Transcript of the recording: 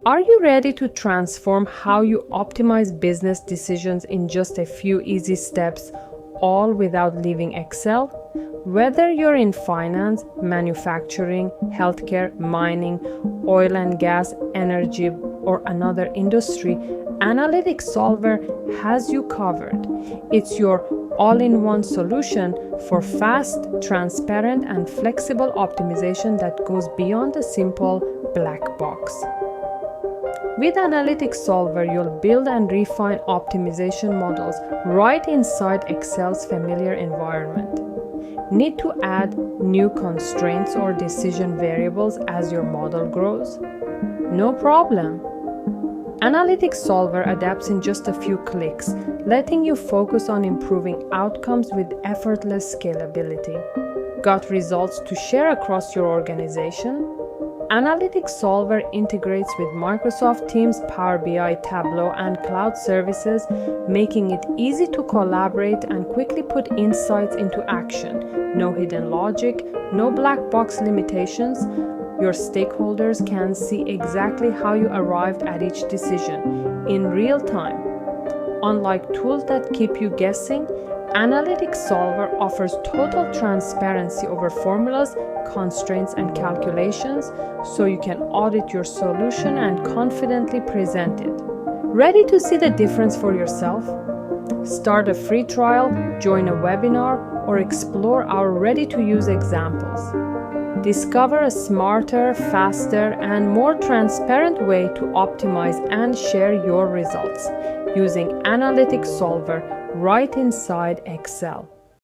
Are you ready to transform how you optimize business decisions in just a few easy steps, all without leaving Excel? Whether you're in finance, manufacturing, healthcare, mining, oil and gas, energy, or another industry, Analytic Solver has you covered. It's your all-in-one solution for fast, transparent, and flexible optimization that goes beyond a simple black box. With Analytic Solver, you'll build and refine optimization models right inside Excel's familiar environment. Need to add new constraints or decision variables as your model grows? No problem. Analytic Solver adapts in just a few clicks, letting you focus on improving outcomes with effortless scalability. Got results to share across your organization? Analytic Solver integrates with Microsoft Teams, Power BI, Tableau, and cloud services, making it easy to collaborate and quickly put insights into action. No hidden logic, no black box limitations. Your stakeholders can see exactly how you arrived at each decision in real time. Unlike tools that keep you guessing, Analytic Solver offers total transparency over formulas, constraints, and calculations, so you can audit your solution and confidently present it. Ready to see the difference for yourself? Start a free trial, join a webinar, or explore our ready-to-use examples. Discover a smarter, faster, and more transparent way to optimize and share your results using Analytic Solver right inside Excel.